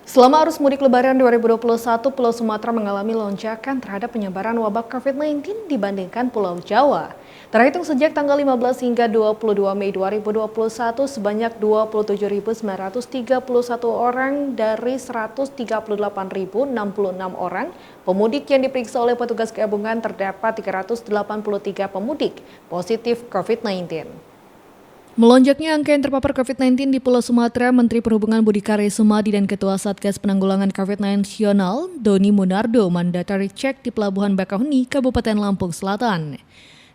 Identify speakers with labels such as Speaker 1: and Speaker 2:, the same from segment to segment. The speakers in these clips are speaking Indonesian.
Speaker 1: Selama arus mudik Lebaran 2021, Pulau Sumatera mengalami lonjakan terhadap penyebaran wabah COVID-19 dibandingkan Pulau Jawa. Terhitung sejak tanggal 15 hingga 22 Mei 2021, sebanyak 27.931 orang dari 138.066 orang pemudik yang diperiksa oleh petugas gabungan, terdapat 383 pemudik positif COVID-19. Melonjaknya angka yang terpapar COVID-19 di Pulau Sumatera, Menteri Perhubungan Budi Karya Sumadi dan Ketua Satgas Penanggulangan COVID-19 Nasional, Doni Monardo, mandatory check di Pelabuhan Bakauheni, Kabupaten Lampung Selatan.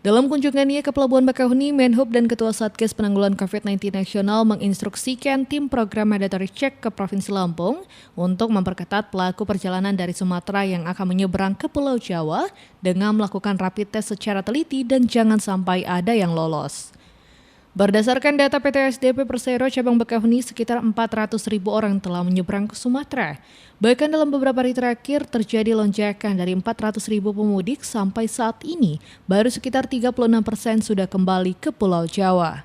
Speaker 1: Dalam kunjungannya ke Pelabuhan Bakauheni, Menhub dan Ketua Satgas Penanggulangan COVID-19 Nasional menginstruksikan tim program mandatory check ke Provinsi Lampung untuk memperketat pelaku perjalanan dari Sumatera yang akan menyeberang ke Pulau Jawa dengan melakukan rapid test secara teliti dan jangan sampai ada yang lolos. Berdasarkan data PT SDP Persero Cabang Bakauheni, sekitar 400.000 orang telah menyeberang ke Sumatera. Bahkan dalam beberapa hari terakhir terjadi lonjakan dari 400.000 pemudik sampai saat ini baru sekitar 36% sudah kembali ke Pulau Jawa.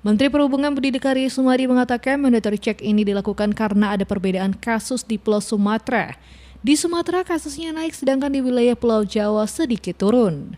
Speaker 1: Menteri Perhubungan Budi Karya Sumadi mengatakan mandatory check ini dilakukan karena ada perbedaan kasus di Pulau Sumatera. Di Sumatera kasusnya naik sedangkan di wilayah Pulau Jawa sedikit turun.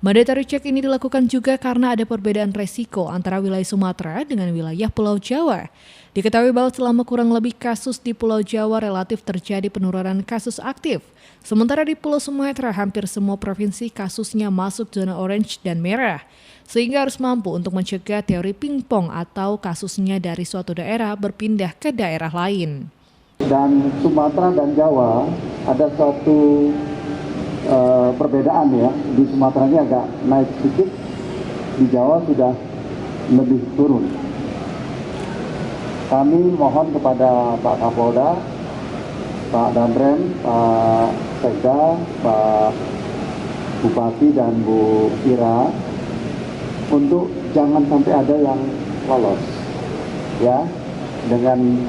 Speaker 1: Mandatory check ini dilakukan juga karena ada perbedaan resiko antara wilayah Sumatera dengan wilayah Pulau Jawa. Diketahui bahwa selama kurang lebih kasus di Pulau Jawa relatif terjadi penurunan kasus aktif. Sementara di Pulau Sumatera hampir semua provinsi kasusnya masuk zona orange dan merah. Sehingga harus mampu untuk mencegah teori pingpong atau kasusnya dari suatu daerah berpindah ke daerah lain.
Speaker 2: Dan Sumatera dan Jawa ada suatu perbedaan ya, di Sumatera ini agak naik sedikit, di Jawa sudah lebih turun. Kami mohon kepada Pak Kapolda, Pak Danrem, Pak Sekda, Pak Bupati dan Bu Ira untuk jangan sampai ada yang lolos, ya, dengan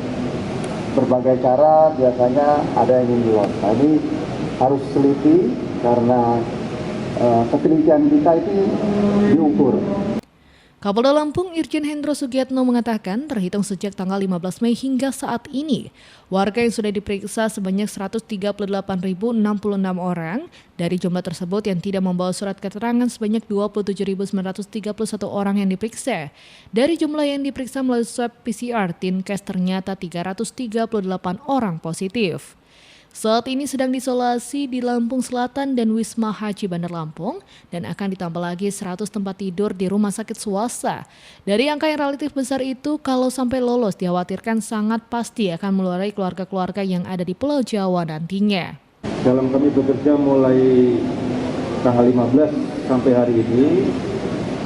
Speaker 2: berbagai cara biasanya ada yang ingin lolos. Nah, ini harus teliti karena ketelitian kita itu diukur.
Speaker 1: Kapolda Lampung Irjen Hendro Sugiatno mengatakan terhitung sejak tanggal 15 Mei hingga saat ini, warga yang sudah diperiksa sebanyak 138.066 orang. Dari jumlah tersebut yang tidak membawa surat keterangan sebanyak 27.931 orang yang diperiksa. Dari jumlah yang diperiksa melalui swab PCR, Tinkes ternyata 338 orang positif. Saat ini sedang diisolasi di Lampung Selatan dan Wisma Haji Bandar Lampung dan akan ditambah lagi 100 tempat tidur di rumah sakit swasta. Dari angka yang relatif besar itu, kalau sampai lolos dikhawatirkan sangat pasti akan meluarai keluarga-keluarga yang ada di Pulau Jawa nantinya.
Speaker 3: Dalam kami bekerja mulai tanggal 15 sampai hari ini,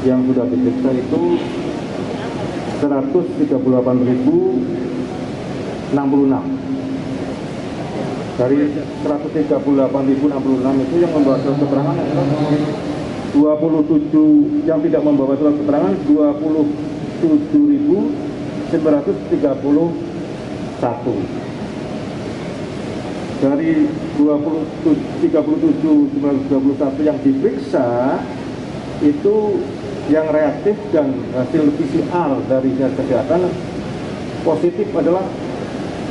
Speaker 3: yang sudah diperiksa itu 138.066. Dari 138.066 itu yang membawa surat keterangan 27, yang tidak membawa surat keterangan 27.931. Dari 37.931 yang diperiksa itu yang reaktif dan hasil PCR dari dinas kesehatan positif adalah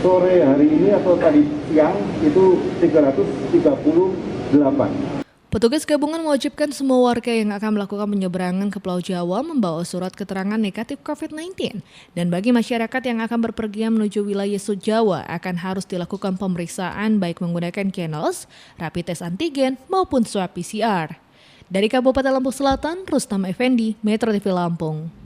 Speaker 3: sore hari ini atau tadi siang itu 338.
Speaker 1: Petugas gabungan mewajibkan semua warga yang akan melakukan penyeberangan ke Pulau Jawa membawa surat keterangan negatif COVID-19. Dan bagi masyarakat yang akan berpergian menuju wilayah Jawa akan harus dilakukan pemeriksaan baik menggunakan Kenos, rapid test antigen maupun swab PCR. Dari Kabupaten Lampung Selatan, Rustam Effendi, Metro TV Lampung.